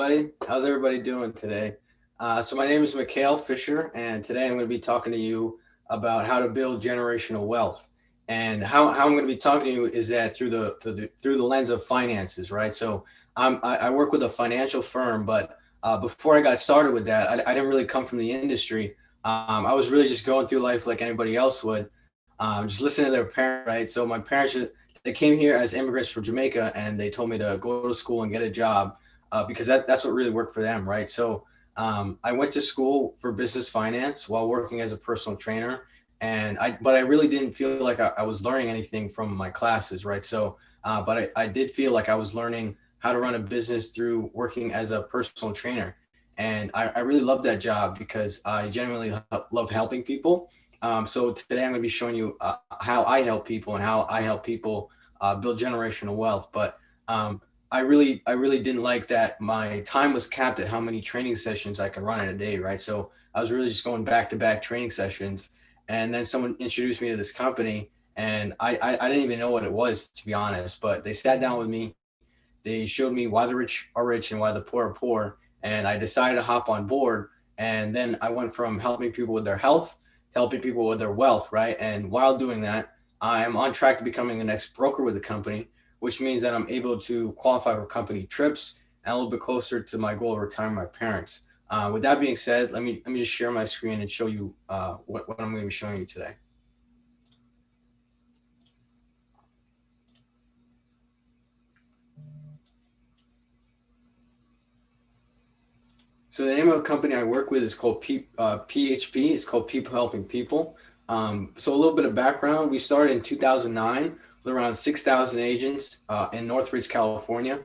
everybody. How's everybody doing today? So my name is Mikhale Fisher, and today I'm going to be talking to you about how to build generational wealth. And how I'm going to be talking to you is that through the lens of finances, right? So I work with a financial firm, but before I got started with that, I didn't really come from the industry. I was really just going through life like anybody else would, just listening to their parents, right? So my parents, they came here as immigrants from Jamaica, and they told me to go to school and get a job because that's what really worked for them, right? So I went to school for business finance while working as a personal trainer, but I really didn't feel like I was learning anything from my classes, right? So, but I did feel like I was learning how to run a business through working as a personal trainer, and I really love that job because I genuinely love helping people. So today I'm going to be showing you how I help people and how I help people build generational wealth. But I really didn't like that my time was capped at how many training sessions I could run in a day, right? So I was really just going back to back training sessions, and then someone introduced me to this company, and I didn't even know what it was, to be honest. But they sat down with me, they showed me why the rich are rich and why the poor are poor, and I decided to hop on board. And then I went from helping people with their health to helping people with their wealth, right? And while doing that, I am on track to becoming the next broker with the company, which means that I'm able to qualify for company trips and a little bit closer to my goal of retiring my parents. With that being said, let me just share my screen and show you what I'm going to be showing you today. So the name of the company I work with is called PHP. It's called People Helping People. So a little bit of background: we started in 2009 with around 6,000 agents in Northridge, California.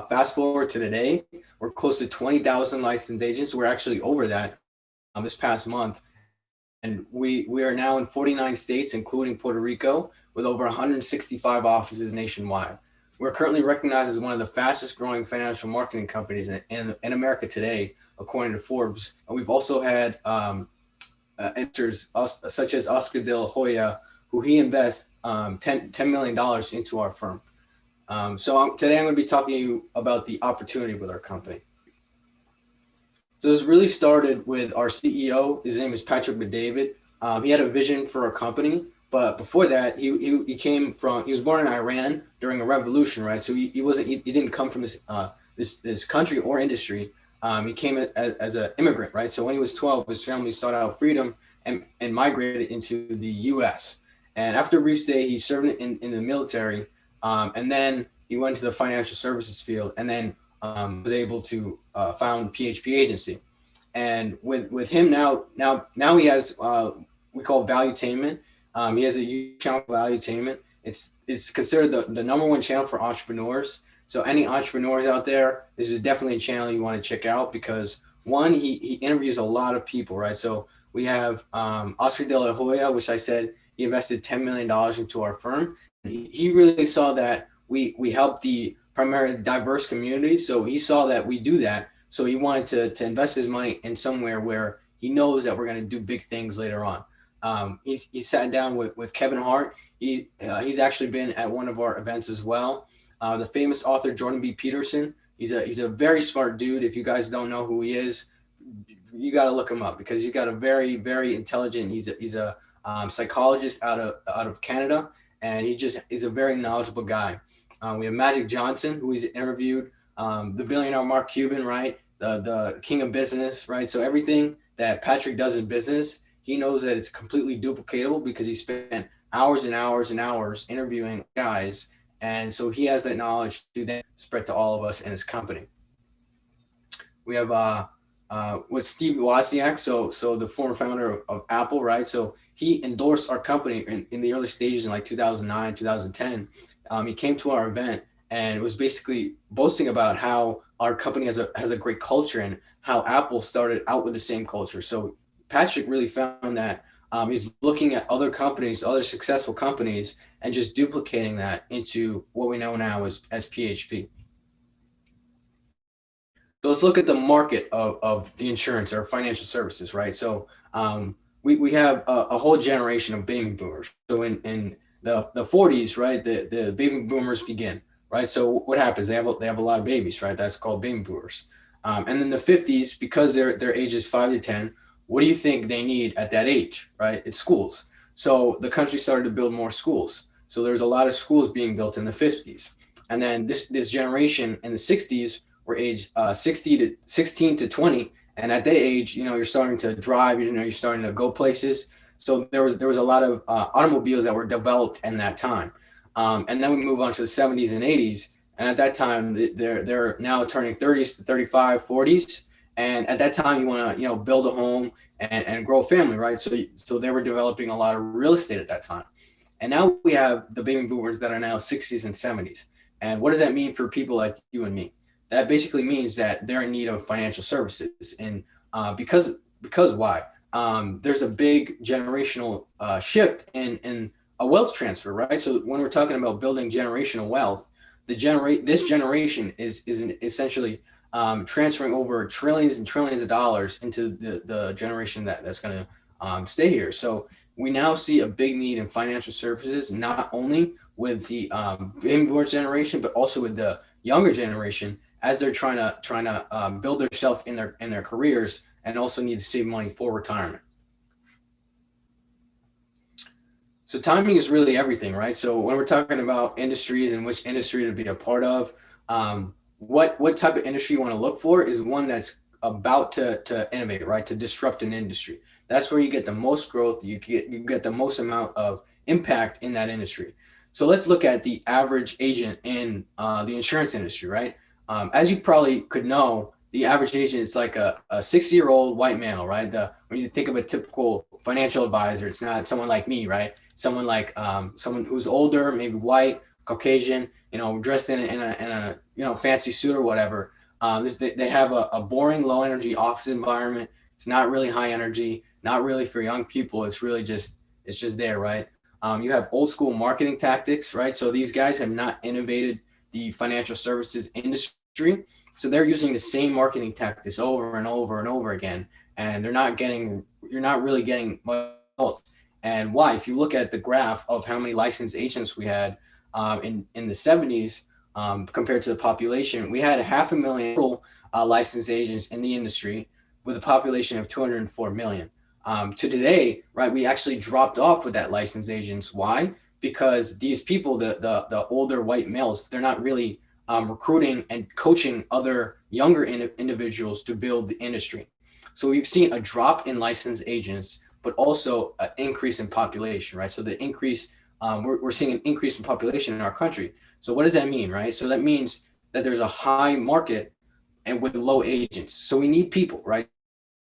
Fast forward to today, we're close to 20,000 licensed agents. We're actually over that this past month, and we are now in 49 states, including Puerto Rico, with over 165 offices nationwide. We're currently recognized as one of the fastest growing financial marketing companies in America today, according to Forbes. And we've also had investors such as Oscar De La Hoya, who he invests $10 million into our firm. Today I'm going to be talking to you about the opportunity with our company. So this really started with our CEO. His name is Patrick McDavid. He had a vision for our company, but before that, he was born in Iran during a revolution, right? So he didn't come from this country or industry. He came as an immigrant, right? So when he was 12, his family sought out freedom and migrated into the U.S. And after a brief stay, he served in the military, and then he went to the financial services field, and then was able to found PHP agency. And with him now he has we call Valuetainment. He has a YouTube channel, Valuetainment. It's considered the number one channel for entrepreneurs. So any entrepreneurs out there, this is definitely a channel you want to check out because one, he interviews a lot of people, right? So we have Oscar De La Hoya, which I said he invested $10 million into our firm. He really saw that we help the primarily diverse communities. So he saw that we do that. So he wanted to invest his money in somewhere where he knows that we're going to do big things later on. He sat down with Kevin Hart. He's actually been at one of our events as well. The famous author Jordan B. Peterson. He's a very smart dude. If you guys don't know who he is, you got to look him up because he's got a very intelligent. He's a psychologist out of Canada, and he's a very knowledgeable guy. We have Magic Johnson, who he's interviewed, the billionaire Mark Cuban, right? The king of business, right? So everything that Patrick does in business, he knows that it's completely duplicatable because he spent hours and hours and hours interviewing guys. And so he has that knowledge to then spread to all of us in his company. We have with Steve Wozniak, so the former founder of Apple, right? So he endorsed our company in the early stages in like 2009, 2010. He came to our event and was basically boasting about how our company has a great culture and how Apple started out with the same culture. So Patrick really found that he's looking at other companies, other successful companies, and just duplicating that into what we know now as PHP. So let's look at the market of the insurance or financial services, right? So we have a whole generation of baby boomers. So in the 40s, right, the baby boomers begin, right? So what happens? They have a lot of babies, right? That's called baby boomers. And then the 50s, because their age is 5 to 10, what do you think they need at that age, right? It's schools. So the country started to build more schools. So there's a lot of schools being built in the 50s. And then this generation in the 60s were aged 16 to 20. And at that age, you're starting to drive, you're starting to go places. So there was a lot of automobiles that were developed in that time. And then we move on to the 70s and 80s. And at that time, they're now turning 30s to 35, 40s. And at that time, you want to build a home and grow a family, right? So they were developing a lot of real estate at that time. And now we have the baby boomers that are now 60s and 70s. And what does that mean for people like you and me? That basically means that they're in need of financial services. And because why? There's a big generational shift in a wealth transfer, right? So when we're talking about building generational wealth, this generation is essentially transferring over trillions and trillions of dollars into the generation that's going to stay here. So we now see a big need in financial services, not only with the baby boomers generation, but also with the younger generation, as they're trying to build themselves in their careers, and also need to save money for retirement. So timing is really everything, right? So when we're talking about industries and which industry to be a part of, what type of industry you want to look for is one that's about to innovate, right? To disrupt an industry. That's where you get the most growth. You get the most amount of impact in that industry. So let's look at the average agent in the insurance industry, right? As you probably could know, the average agent is like a 60-year-old white male, right? When you think of a typical financial advisor, it's not someone like me, right? Someone like someone who's older, maybe white, Caucasian, dressed in a fancy suit or whatever. They have a boring, low energy office environment. It's not really high energy, not really for young people. It's just there, right? You have old school marketing tactics, right? So these guys have not innovated the financial services industry. So they're using the same marketing tactics over and over and over again, and you're not really getting much results. And why? If you look at the graph of how many licensed agents we had in the 70s compared to the population, we had 500,000 total licensed agents in the industry with a population of 204 million. To today, right, we actually dropped off with that licensed agents. Why? Because these people, the older white males, they're not really recruiting and coaching other younger individuals to build the industry. So we've seen a drop in licensed agents, but also an increase in population, right? So the increase, we're seeing an increase in population in our country. So what does that mean, right? So that means that there's a high market and with low agents. So we need people, right?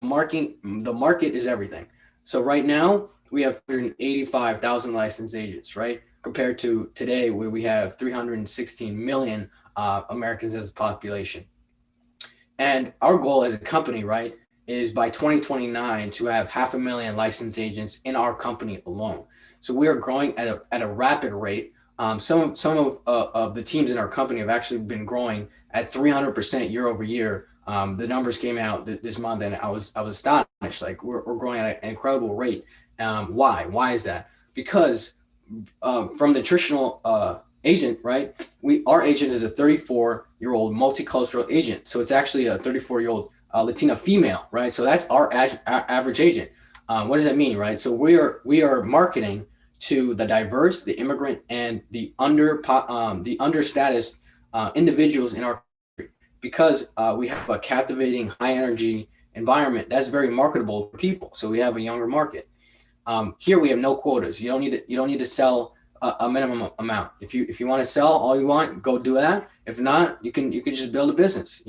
The market is everything. So right now we have 185,000 licensed agents, right? Compared to today where we have 316 million Americans as a population. And our goal as a company, right, is by 2029 to have 500,000 licensed agents in our company alone. So we are growing at a rapid rate. Some of the teams in our company have actually been growing at 300% year over year. The numbers came out this month, and I was astonished. Like we're growing at an incredible rate. Why? Why is that? Because from the traditional agent, right? Our agent is a 34-year-old multicultural agent. So it's actually a 34-year-old Latina female, right? So that's our average agent. What does that mean, right? So we are marketing to the diverse, the immigrant, and the understatus individuals in our country, because we have a captivating, high energy environment that's very marketable for people. So we have a younger market. Here we have no quotas. You don't need to sell a minimum amount. If you want to sell all you want, go do that. If not, you can just build a business.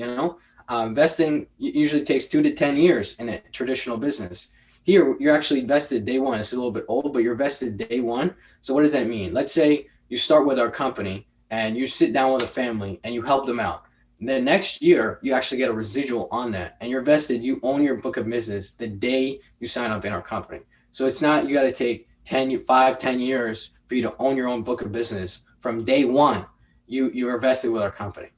Investing usually takes 2 to 10 years in a traditional business. Here, you're actually vested day one. It's a little bit old, but you're vested day one. So what does that mean? Let's say you start with our company and you sit down with a family and you help them out. And then next year, you actually get a residual on that, and you're vested. You own your book of business the day you sign up in our company. So it's not, you got to take 10 years for you to own your own book of business. From day one, you are vested with our company.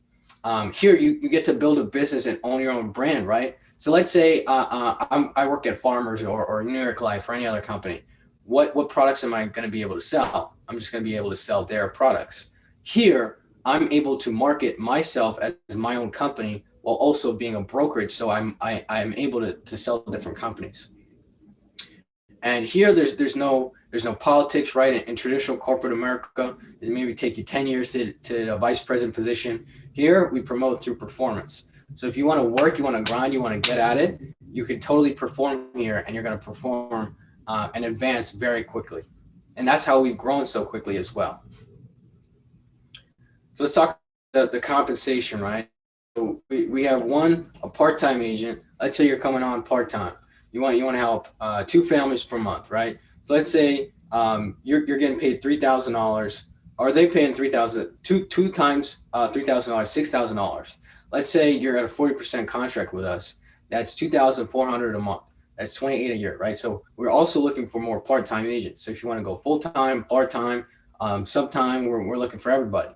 Here, you get to build a business and own your own brand, right? So let's say I work at Farmers or New York Life or any other company. What products am I going to be able to sell? I'm just going to be able to sell their products. Here, I'm able to market myself as my own company while also being a brokerage. So I'm able to sell different companies. And here there's no politics, right? In traditional corporate America, it maybe take you 10 years to a vice president position. Here we promote through performance. So if you want to work, you want to grind, you want to get at it, you can totally perform here, and you're going to perform and advance very quickly. And that's how we've grown so quickly as well. So let's talk about the compensation, right? So we have a part-time agent. Let's say you're coming on part-time. You want to help two families per month, right? So let's say you're getting paid $3,000. Are they paying two times $3,000, $6,000? Let's say you're at a 40% contract with us. That's $2,400 a month. That's 28 a year, right? So we're also looking for more part-time agents. So if you want to go full-time, part-time, sometime, we're looking for everybody.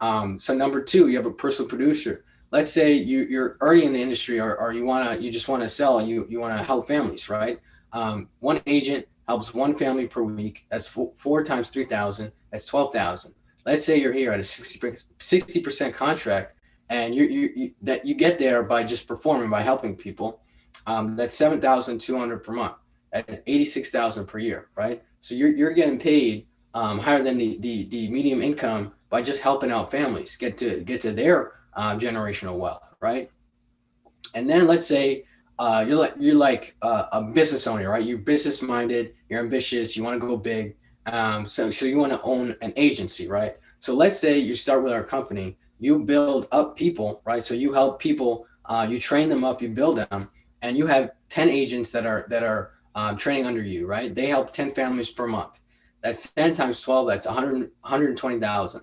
So number two, you have a personal producer. Let's say you're already in the industry, or you just want to sell, and you want to help families, right? One agent helps one family per week. That's four times 3,000. That's 12,000. Let's say you're here at a 60% contract, and you get there by just performing, by helping people. That's 7,200 per month. That's 86,000 per year, right? So you're getting paid higher than the medium income by just helping out families get to their generational wealth, right? And then let's say you're like a business owner, right? You're business minded, you're ambitious, you want to go big, so you want to own an agency, right? So let's say you start with our company, you build up people, right? So you help people, you train them up, you build them, and you have 10 agents that are training under you, right? They help 10 families per month. That's 10 times 12. That's 120,000.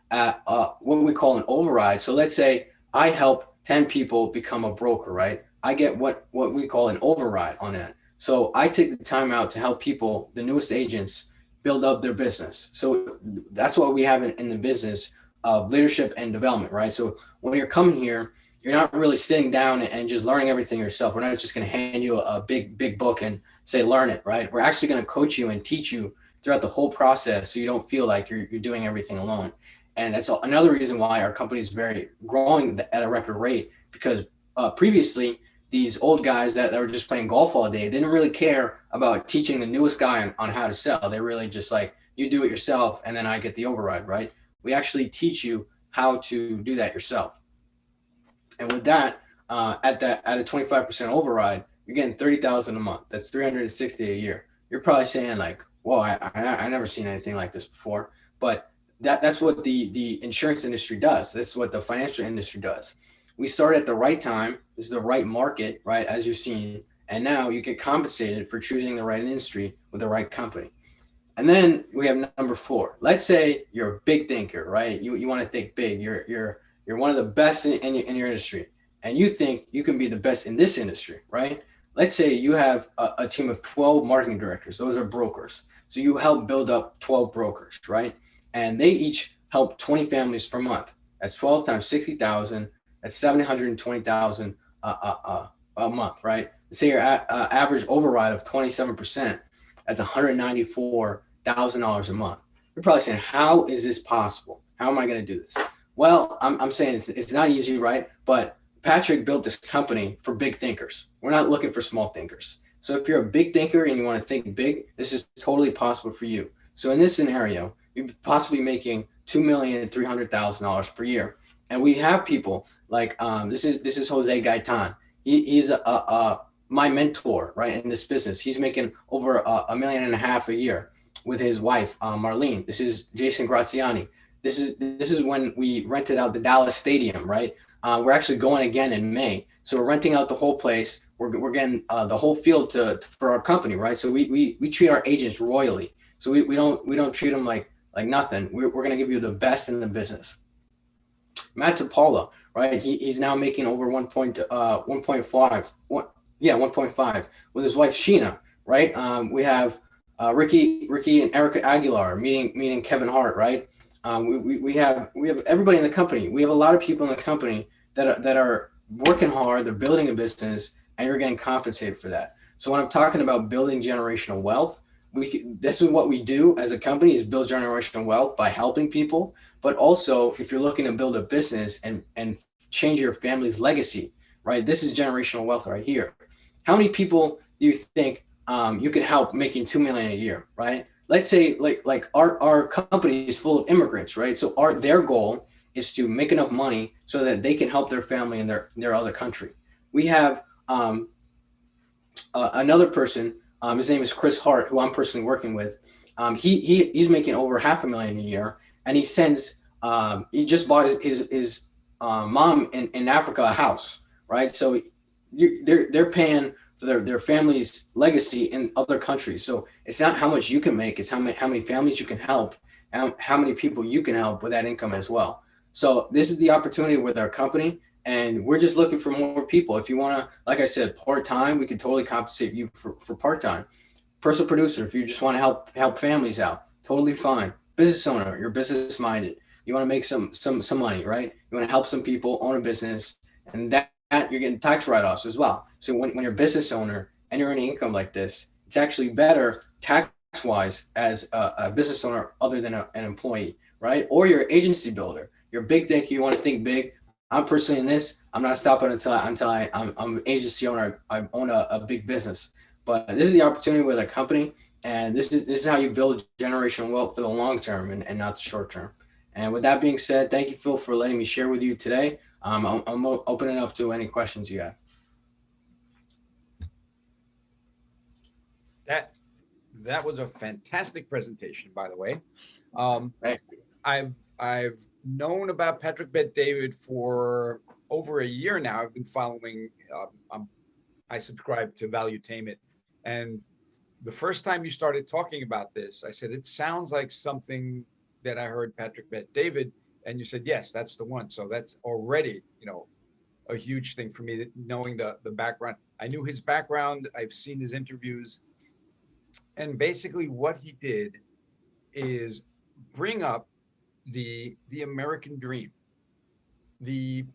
What we call an override. So let's say I help 10 people become a broker, right? I get what we call an override on that. So I take the time out to help people, the newest agents, build up their business. So that's what we have in the business of leadership and development, right? So when you're coming here, you're not really sitting down and just learning everything yourself. We're not just going to hand you a big book and say, learn it, right? We're actually going to coach you and teach you throughout the whole process, so you don't feel like you're doing everything alone. And that's another reason why our company is very growing at a rapid rate, because previously these old guys that were just playing golf all day didn't really care about teaching the newest guy on how to sell. They really just like, you do it yourself and then I get the override, right? We actually teach you how to do that yourself. And with that, at a 25% override, you're getting 30,000 a month. That's 360 a year. You're probably saying like, whoa, I never seen anything like this before. But that's what the insurance industry does. That's what the financial industry does. We start at the right time. This is the right market, right? As you've seen. And now you get compensated for choosing the right industry with the right company. And then we have number four. Let's say you're a big thinker, right? You want to think big. You're one of the best in your industry, and you think you can be the best in this industry, right? Let's say you have a team of 12 marketing directors. Those are brokers. So you help build up 12 brokers, right? And they each help 20 families per month. That's 12 times 60,000. That's 720,000 a month, right? Say your average override of 27%. That's $194,000 a month. You're probably saying, how is this possible? How am I going to do this? Well, I'm saying it's not easy, right? But Patrick built this company for big thinkers. We're not looking for small thinkers. So if you're a big thinker and you want to think big, this is totally possible for you. So in this scenario, you're possibly making $2,300,000 per year. And we have people like this is Jose Gaitan. He's my mentor, right, in this business. He's making over $1.5 million a year with his wife, Marlene. This is Jason Graziani. This is when we rented out the Dallas Stadium, right? We're actually going again in May. So we're renting out the whole place. We're getting the whole field for our company, right? So we treat our agents royally. So we don't treat them like nothing. We're going to give you the best in the business. Matt Zappala, right? He's now making over 1.5 with his wife Sheena, right? We have Ricky and Erica Aguilar meeting Kevin Hart, right? We have everybody in the company. We have a lot of people in the company that are working hard. They're building a business, and you're getting compensated for that. So when I'm talking about building generational wealth, this is what we do as a company, is build generational wealth by helping people. But also, if you're looking to build a business and change your family's legacy, right? This is generational wealth right here. How many people do you think you could help making 2 million a year, right? Let's say like our company is full of immigrants, right? So their goal is to make enough money so that they can help their family in their other country. We have another person. His name is Chris Hart, who I'm personally working with. He's making over 500,000 a year, and he just bought his mom in Africa a house, right? So they're paying for their family's legacy in other countries. So it's not how much you can make; it's how many families you can help, and how many people you can help with that income as well. So this is the opportunity with our company, and we're just looking for more people. If you want to, like I said, part time, we can totally compensate you for part time. Personal producer, if you just want to help families out, totally fine. Business owner, you're business minded. You want to make some money, right? You want to help some people own a business, and that you're getting tax write offs as well. So when you're a business owner and you're earning income like this, it's actually better tax wise as a business owner other than an employee, right? Or you're an agency builder. You're a big think. You want to think big. I'm personally in this. I'm not stopping I'm an agency owner. I own a big business. But this is the opportunity with a company, and this is how you build generational wealth for the long term and not the short term. And with that being said, thank you, Phil, for letting me share with you today. I'm opening up to any questions you have. That was a fantastic presentation, by the way. Um, Hey, I've known about Patrick Bet David for over a year now. I've been following. I subscribe to Valuetainment, and the first time you started talking about this, I said it sounds like something that I heard Patrick Bet David, and you said yes, that's the one. So that's already a huge thing for me, knowing the background. I knew his background. I've seen his interviews, and basically what he did is bring up the American dream. The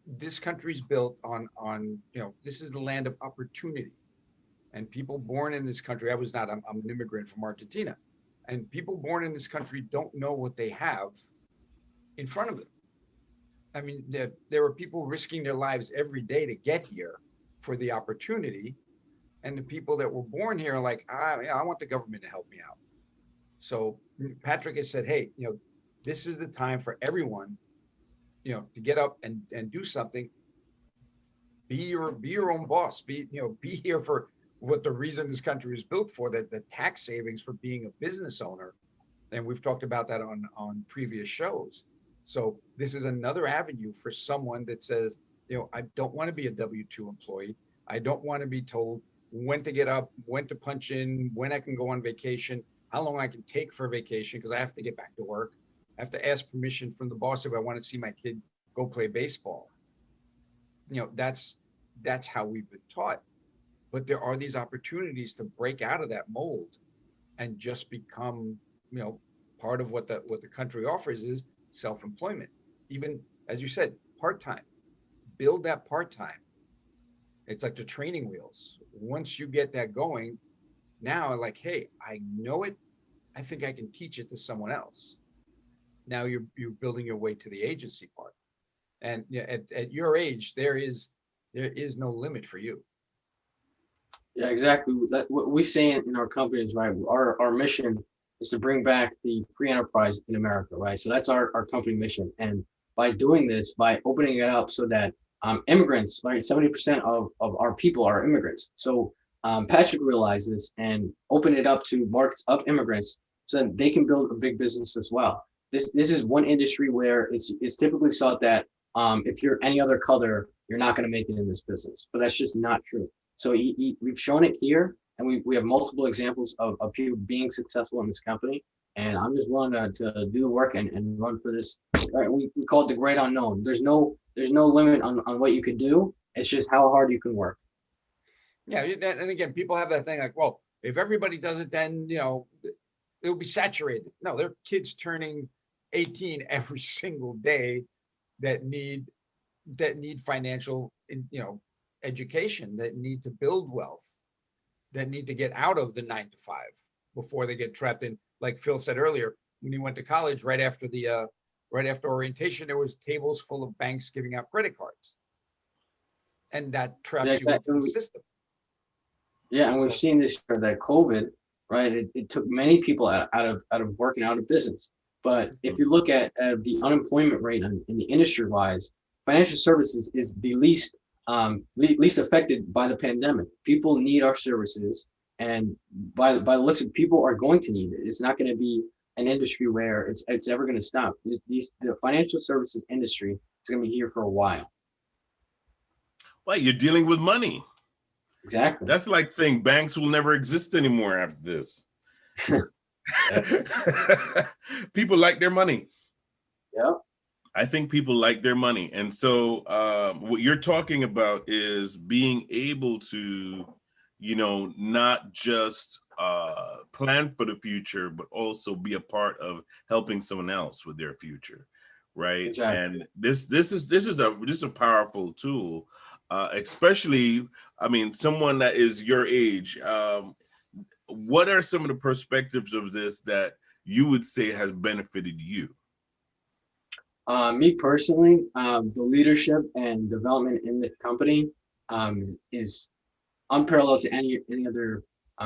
This country's built on this is the land of opportunity, and people born in this country. I was not. I'm an immigrant from Argentina, and people born in this country don't know what they have in front of them. I mean, there are people risking their lives every day to get here for the opportunity, and the people that were born here are like, I want the government to help me out. So Patrick has said, hey, this is the time for everyone, to get up and do something. Be your own boss. Be here for what the reason this country was built for. That the tax savings for being a business owner, and we've talked about that on previous shows. So this is another avenue for someone that says, I don't want to be a W-2 employee. I don't want to be told when to get up, when to punch in, when I can go on vacation, how long I can take for vacation because I have to get back to work. I have to ask permission from the boss if I want to see my kid go play baseball. That's how we've been taught. But there are these opportunities to break out of that mold and just become, part of what the country offers is self-employment. Even as you said, part-time. Build that part-time. It's like the training wheels. Once you get that going, now like, hey, I know it. I think I can teach it to someone else. Now you're building your way to the agency part. And at your age, there is no limit for you. yeah, exactly. What we say in our company is right. Our mission is to bring back the free enterprise in America, right? So that's our company mission. And by doing this, by opening it up so that immigrants, right, 70% of our people are immigrants. So Patrick realized this and opened it up to markets of immigrants so that they can build a big business as well. This is one industry where it's typically thought that if you're any other color, you're not going to make it in this business, but that's just not true. So we've shown it here, and we have multiple examples of people being successful in this company. And I'm just willing to do the work and run for this. Right? We call it the great unknown. There's no limit on what you can do. It's just how hard you can work. Yeah, and again, people have that thing like, well, if everybody does it, then it'll be saturated. No, there are kids turning 18 every single day that need financial, education, that need to build wealth, that need to get out of the 9 to 5 before they get trapped in. Like Phil said earlier, when he went to college, right after the right after orientation, there was tables full of banks giving out credit cards. And that Yeah, traps you into the system. yeah, and we've So seen this year that COVID, right? It took many people out of working, out of business. But if you look at the unemployment rate in the industry wise, financial services is the least affected by the pandemic. People need our services, and by the looks of it, people are going to need it. It's not going to be an industry where it's ever going to stop. The financial services industry is going to be here for a while. Well, you're dealing with money. Exactly. That's like saying banks will never exist anymore after this. People like their money. Yeah. I think people like their money. And so what you're talking about is being able to, not just plan for the future, but also be a part of helping someone else with their future. Right. Exactly. And this is a powerful tool, especially, I mean, someone that is your age. What are some of the perspectives of this that you would say has benefited you? Me personally, the leadership and development in the company is unparalleled to any other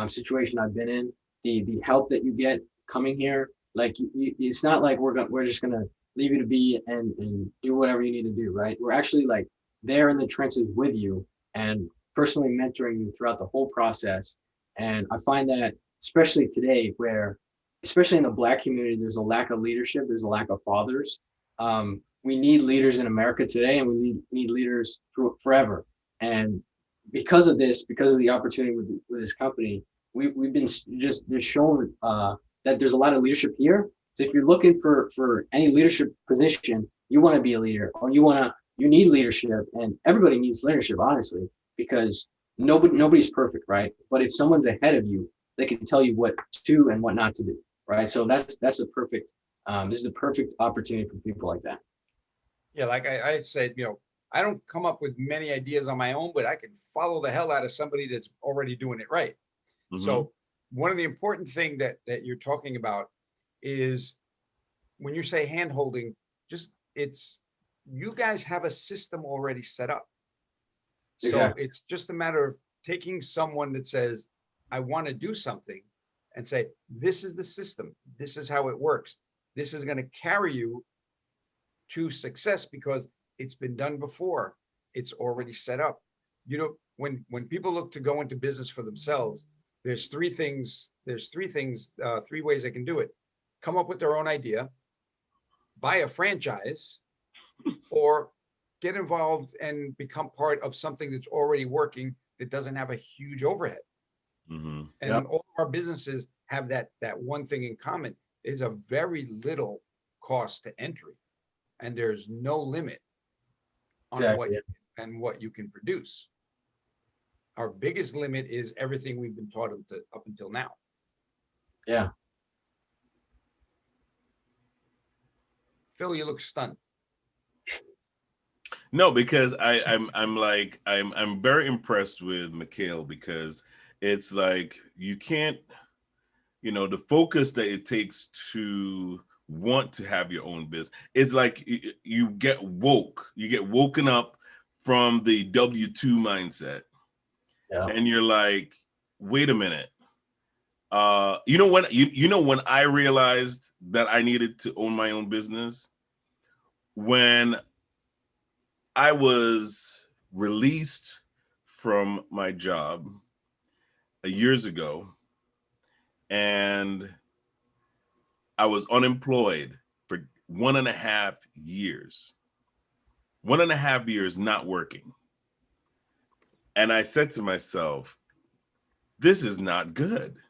situation I've been in. The help that you get coming here, like it's not like we're just gonna leave you to be and do whatever you need to do, right? We're actually like there in the trenches with you and personally mentoring you throughout the whole process. And I find that especially today, where especially in the Black community, there's a lack of leadership, there's a lack of fathers. We need leaders in America today, and we need leaders forever. And because of this, because of the opportunity with this company, we've been just shown that there's a lot of leadership here. So if you're looking for any leadership position, you want to be a leader, or you need leadership, and everybody needs leadership, honestly, because nobody's perfect, right? But if someone's ahead of you, they can tell you what to and what not to do, right? So that's a perfect. This is a perfect opportunity for people like that. yeah, like I said, I don't come up with many ideas on my own, but I can follow the hell out of somebody that's already doing it right. Mhm. So one of the important thing that you're talking about is when you say hand holding, it's you guys have a system already set up. So Exactly. it's just a matter of taking someone that says, I want to do something, and say, this is the system, this is how it works. This is going to carry you to success because it's been done before. It's already set up. When people look to go into business for themselves, there's three ways they can do it: come up with their own idea, buy a franchise, or get involved and become part of something that's already working that doesn't have a huge overhead. Mhm. And Yep. all of our businesses have that one thing in common: is a very little cost to entry, and there's no limit on Exactly. what you can produce. Our biggest limit is everything we've been taught up until now. Yeah. Phil, you look stunned. No, because I'm very impressed with Mikhale, because it's like you can't, the focus that it takes to want to have your own business. It's like you get woken up from the W-2 mindset, Yeah. and you're like, wait a minute. When I realized that I needed to own my own business, when I was released from my job years ago, and I was unemployed for 1.5 years. 1.5 years not working. And I said to myself, this is not good.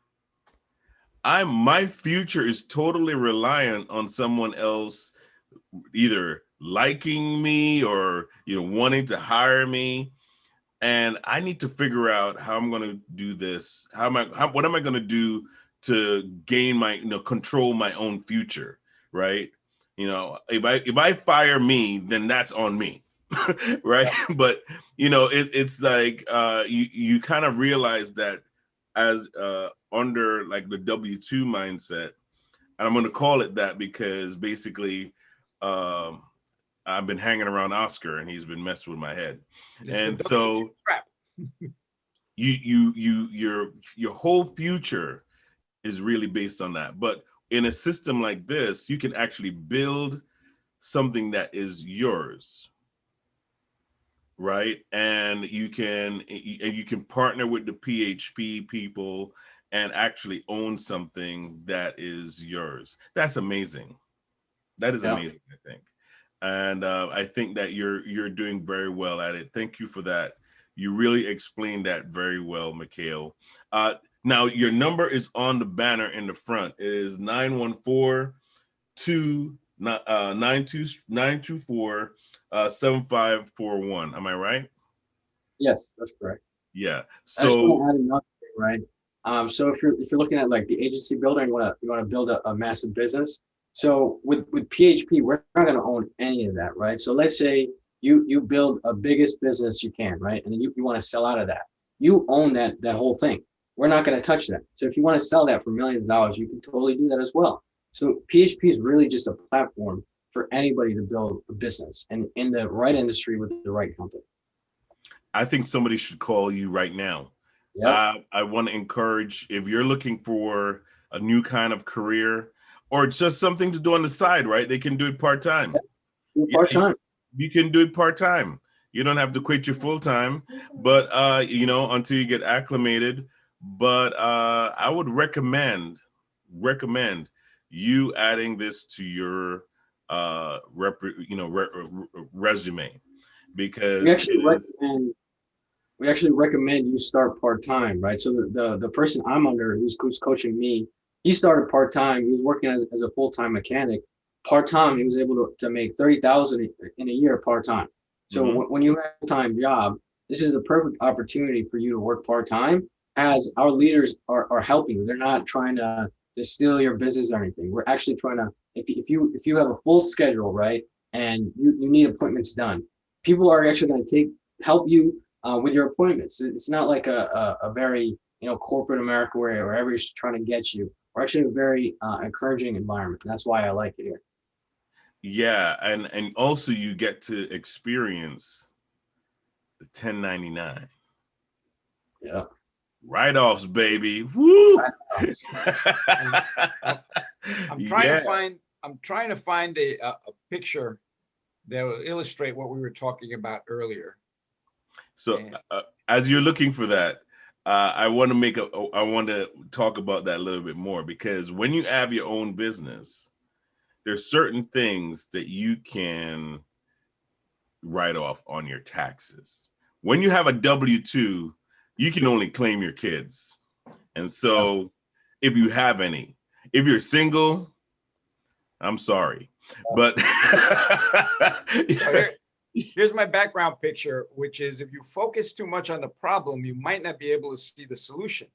My future is totally reliant on someone else either liking me or wanting to hire me. And I need to figure out how I'm going to do this. What am I going to do to gain control my own future, right? If I fire me, then that's on me, right? Yeah. But it's like you kind of realize that as under like the W-2 mindset, and I'm going to call it that because basically I've been hanging around Oscar, and he's been messing with my head. This is And the so trap. your whole future is really based on that. But in a system like this, you can actually build something that is yours, right? And you can partner with the PHP people and actually own something that is yours. That's amazing. That is Yeah. amazing, I think. And I think that you're doing very well at it. Thank you for that. You really explained that very well, Mikhale. Uh, Now your number is on the banner in the front. It is 914 924 7541. Am I right? Yes, that's correct. Yeah. I just So want to add another thing, right? So if you're looking at like the agency builder and you want to build a massive business. So with PHP, we're not going to own any of that, right? So let's say you build a biggest business you can, right? And then you want to sell out of that. You own that whole thing. We're not going to touch that. So if you want to sell that for millions of dollars, you can totally do that as well. So PHP is really just a platform for anybody to build a business and in the right industry with the right company. I think somebody should call you right now. Yep. I want to encourage, if you're looking for a new kind of career or just something to do on the side, right? They can do it part-time. Part time. You can do it part-time. You don't have to quit your full-time, but until you get acclimated. But I would recommend you adding this to your resume, We because actually recommend you start part time, right? So the person I'm under who's coaching me, he started part time. He was working as a full time mechanic. Part time, he was able to make 30,000 in a year part time. So when you have a full time job, this is a perfect opportunity for you to work part time. As our leaders are helping you, they're not trying to steal your business or anything. We're actually trying to if you have a full schedule, right, and you need appointments done, people are actually going to help you with your appointments. It's not like a very corporate America where everybody's trying to get you. We're actually a very encouraging environment. That's why I like it here. Yeah, and also you get to experience the 1099 Yeah. write-offs, baby. Woo! I'm trying to find a picture that will illustrate what we were talking about earlier. So as you're looking for that, I want to talk about that a little bit more, because when you have your own business, there's certain things that you can write off on your taxes. When you have a W-2, you can only claim your kids. And so if you have any, if you're single, I'm sorry, but here's my background picture, which is if you focus too much on the problem, you might not be able to see the solution.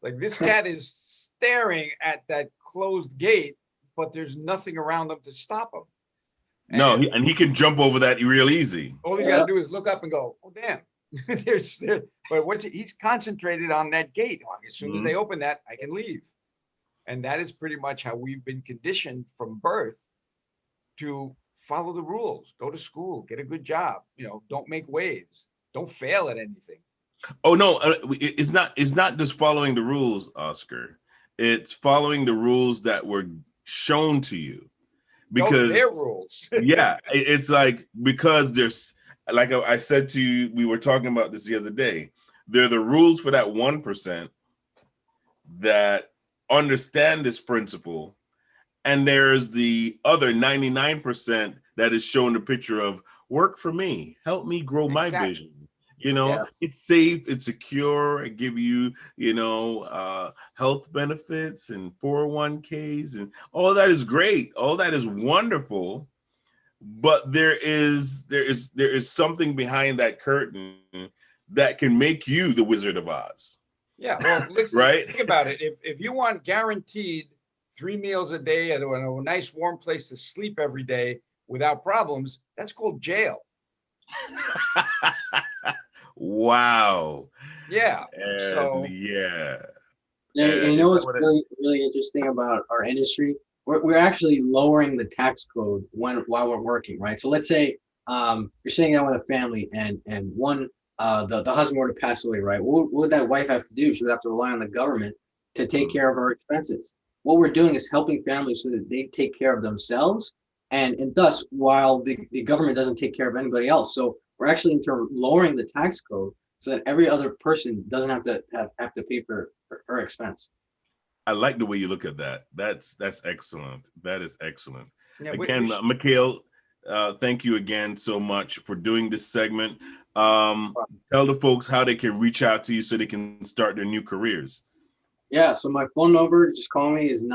Like this cat is staring at that closed gate, but there's nothing around him to stop him. No, he can jump over that real easy. All he's got to do is look up and go, oh, damn. But he's concentrated on that gate. As soon as they open that, I can leave. And that is pretty much how we've been conditioned from birth to follow the rules, go to school, get a good job, don't make waves, don't fail at anything. Oh no, it's not just following the rules, Oscar. It's following the rules that were shown to you. Because their rules. Yeah, it's like, because there's, like I said to you, we were talking about this the other day. They're the rules for that 1% that understand this principle, and there's the other 99% that is shown the picture of work for me, help me grow my vision. It's safe, it's secure, it give you, health benefits and 401ks, and all that is great. All that is wonderful. But there is something behind that curtain that can make you the Wizard of Oz. Yeah, well, listen, right? Think about it. If you want guaranteed 3 meals a day and a nice warm place to sleep every day without problems, that's called jail. Wow. Yeah. And you know what's really, really interesting about our industry? we're actually lowering the tax code while we're working, right? So let's say you're sitting down with a family and one the husband were to pass away, right? What would that wife have to do? She would have to rely on the government to take care of her expenses. What we're doing is helping families so that they take care of themselves, and thus while the government doesn't take care of anybody else. So we're actually in turn lowering the tax code so that every other person doesn't have to pay for her expense. I like the way you look at that. That's excellent. That is excellent. Yeah, Again, Mikhale, thank you again so much for doing this segment. Tell the folks how they can reach out to you so they can start their new careers. Yeah, so my phone number, just call me, is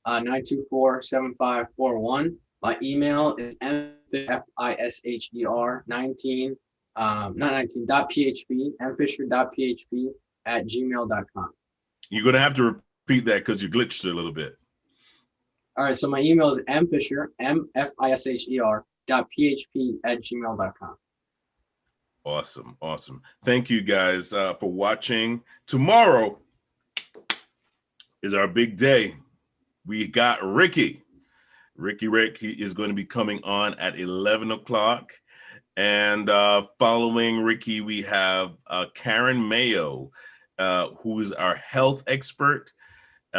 914-924-7541. My email is fisher 19, not 19, .php, mfisher.php @gmail.com. You're going to have to repeat that because you glitched a little bit. All right, so my email is mfisher, mfisher .php @gmail.com. Awesome. Awesome. Thank you guys for watching. Tomorrow is our big day. We got Ricky. Rick he is going to be coming on at 11 o'clock. And following Ricky, we have Karen Mayo, who is our health expert.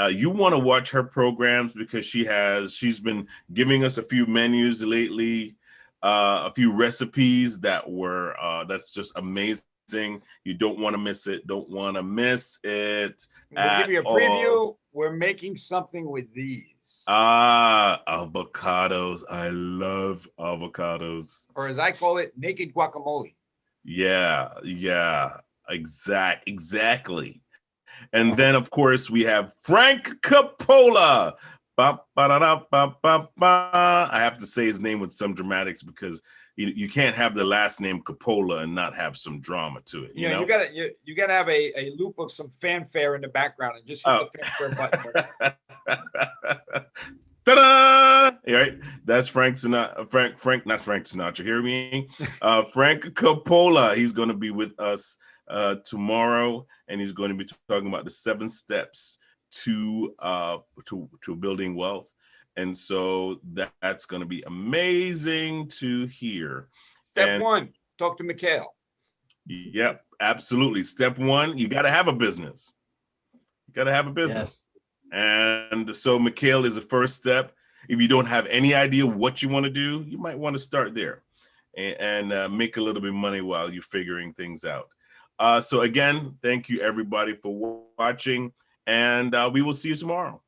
You want to watch her programs because she's been giving us a few menus lately, a few recipes that's just amazing. You don't want to miss it. Don't want to miss it. We'll give you a preview. We're making something with these. Avocados. I love avocados. Or as I call it, naked guacamole. Yeah, exactly. And then, of course, we have Frank Coppola. I have to say his name with some dramatics because you can't have the last name Coppola and not have some drama to it. You know? you gotta have a loop of some fanfare in the background and just hit the fanfare button. Ta-da! Right, that's Frank Sinatra. Not Frank Sinatra. Hear me? Frank Coppola. He's going to be with us tomorrow, and he's going to be talking about the 7 steps to building wealth. And so that's going to be amazing to hear. Step 1, talk to Mikhale. Yep, absolutely. Step 1, you got to have a business. You got to have a business. Yes. And so Mikhale is the first step. If you don't have any idea what you want to do, you might want to start there and make a little bit of money while you're figuring things out. So again, thank you everybody for watching, and we will see you tomorrow.